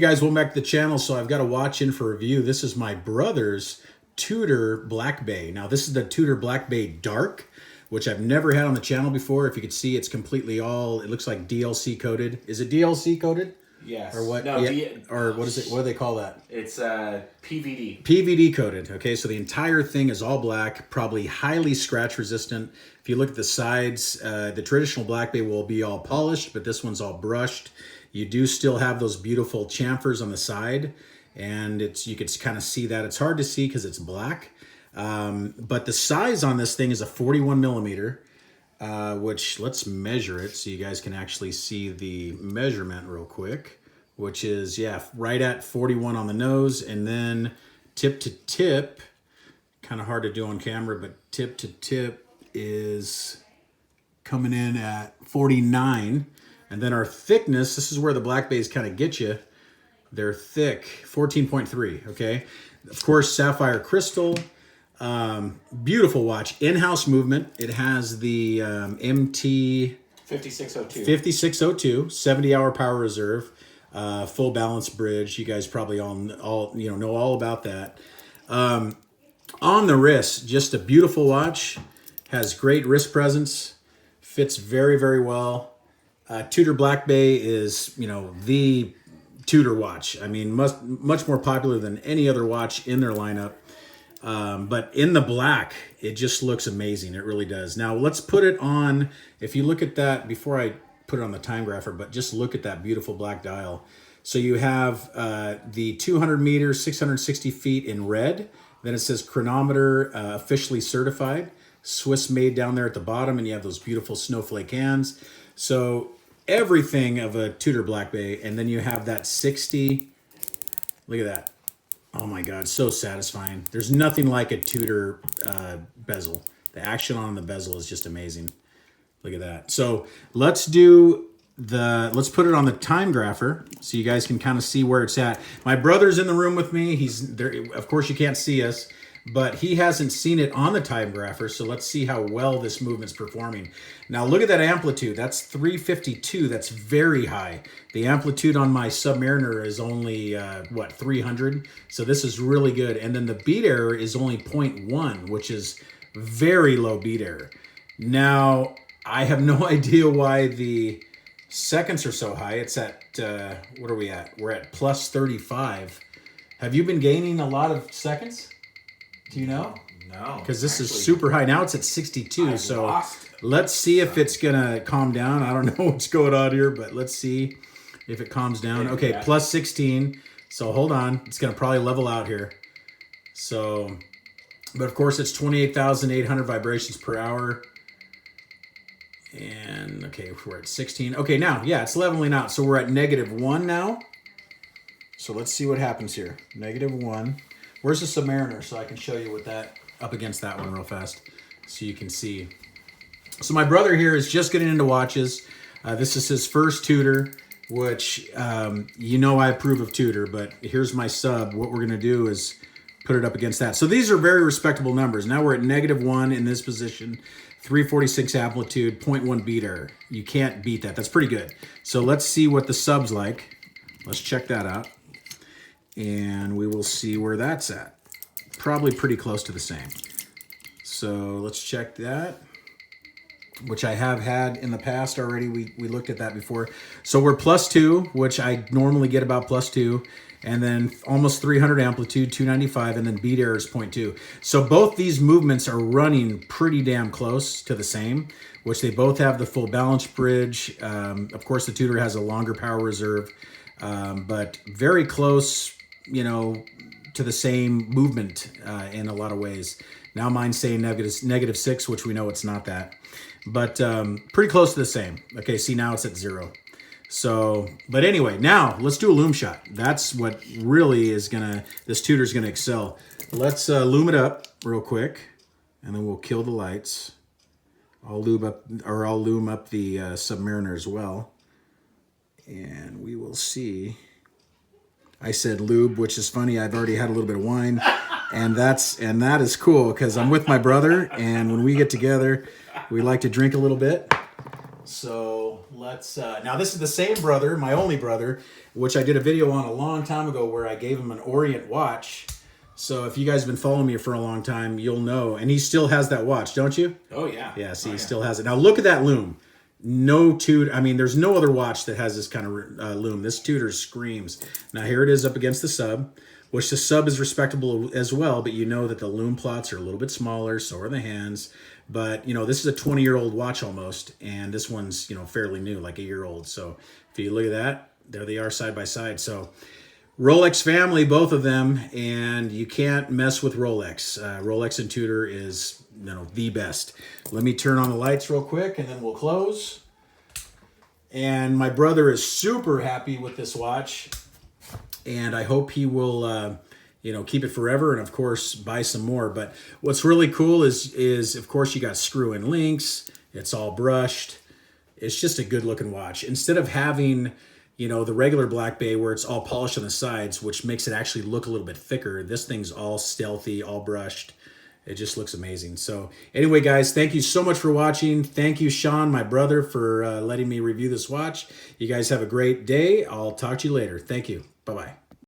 Hey guys, welcome back to the channel. So I've got a watch in for review. This is my brother's Tudor Black Bay. Now this is the Tudor Black Bay Dark, which I've never had on the channel before. If you could see, it's completely all, it looks like DLC coated. Is it DLC coated? Yes. Or what? No, or what is it? What do they call that? It's PVD. PVD coated. Okay, so the entire thing is all black, probably highly scratch resistant. If you look at the sides, the traditional Black Bay will be all polished, but this one's all brushed. You do still have those beautiful chamfers on the side, and you can kind of see that. It's hard to see because it's black, but the size on this thing is a 41 millimeter, which let's measure it so you guys can actually see the measurement real quick, which is, yeah, right at 41 on the nose, and then tip to tip, kind of hard to do on camera, but tip to tip is coming in at 49. And then our thickness, this is where the Black Bays kind of get you. They're thick, 14.3, okay? Of course, sapphire crystal. Beautiful watch. In-house movement. It has the MT 5602, 70-hour power reserve, full balance bridge. You guys probably all know all about that. On the wrist, just a beautiful watch. Has great wrist presence. Fits very, very well. Tudor Black Bay is, the Tudor watch. I mean, much more popular than any other watch in their lineup. But in the black, it just looks amazing. It really does. Now, let's put it on. If you look at that, before I put it on the time grapher, but just look at that beautiful black dial. So you have the 200 meters, 660 feet in red. Then it says chronometer officially certified. Swiss made down there at the bottom, and you have those beautiful snowflake hands. So everything of a Tudor Black Bay, and then you have that 60. Look at that. Oh my God, so satisfying. There's nothing like a Tudor bezel. The action on the bezel is just amazing. Look at that. So let's put it on the time grapher so you guys can kind of see where it's at. My brother's in the room with me. He's there. Of course, you can't see us, but he hasn't seen it on the time grapher, so let's see how well this movement's performing. Now look at that amplitude. That's 352. That's very high. The amplitude on my Submariner is only, 300? So this is really good. And then the beat error is only 0.1, which is very low beat error. Now, I have no idea why the seconds are so high. It's at, what are we at? We're at plus 35. Have you been gaining a lot of seconds? Do you know? No. Because this is super high. Now it's at 62. So let's see if it's going to calm down. I don't know what's going on here, but let's see if it calms down. Okay, yeah. Plus 16. So hold on. It's going to probably level out here. So, but of course it's 28,800 vibrations per hour. And okay, we're at 16. Okay, now, yeah, it's leveling out. So we're at -1 now. So let's see what happens here. -1. Where's the Submariner so I can show you what that, up against that one real fast so you can see. So my brother here is just getting into watches. This is his first Tudor, which I approve of Tudor, but here's my sub. What we're going to do is put it up against that. So these are very respectable numbers. Now we're at -1 in this position, 346 amplitude, 0.1 beat error. You can't beat that. That's pretty good. So let's see what the sub's like. Let's check that out. And we will see where that's at. Probably pretty close to the same. So let's check that, which I have had in the past already. We looked at that before. So we're +2, which I normally get about +2, and then almost 300 amplitude, 295, and then beat error is 0.2. So both these movements are running pretty damn close to the same, which they both have the full balance bridge. Of course, the Tudor has a longer power reserve, but very close, to the same movement in a lot of ways. Now mine's saying -6, which we know it's not that, but pretty close to the same. Okay, see, now it's at 0. So, but anyway, now let's do a loom shot. That's what really is this Tudor's gonna excel. Let's loom it up real quick, and then we'll kill the lights. I'll loom up the Submariner as well, and we will see. I said lube, which is funny. I've already had a little bit of wine, and that is cool because I'm with my brother, and when we get together, we like to drink a little bit. So let's, now this is the same brother, my only brother, which I did a video on a long time ago where I gave him an Orient watch. So if you guys have been following me for a long time, you'll know. And he still has that watch, don't you? Oh, yeah. Yeah, see, oh, he yeah. still has it. Now look at that loom. No Tudor, I mean, there's no other watch that has this kind of loom. This Tudor screams. Now here it is up against the sub, which the sub is respectable as well, but you know that the loom plots are a little bit smaller, so are the hands. But, you know, this is a 20-year-old watch almost, and this one's, you know, fairly new, like a year old. So if you look at that, there they are side by side. So Rolex family, both of them, and you can't mess with Rolex. Rolex and Tudor is, you know, the best. Let me turn on the lights real quick, and then we'll close. And my brother is super happy with this watch, and I hope he will, you know, keep it forever, and of course buy some more. But what's really cool is of course you got screw-in links. It's all brushed. It's just a good-looking watch. Instead of having, you know, the regular Black Bay where it's all polished on the sides, which makes it actually look a little bit thicker. This thing's all stealthy, all brushed. It just looks amazing. So anyway, guys, thank you so much for watching. Thank you, Sean, my brother, for letting me review this watch. You guys have a great day. I'll talk to you later. Thank you. Bye-bye.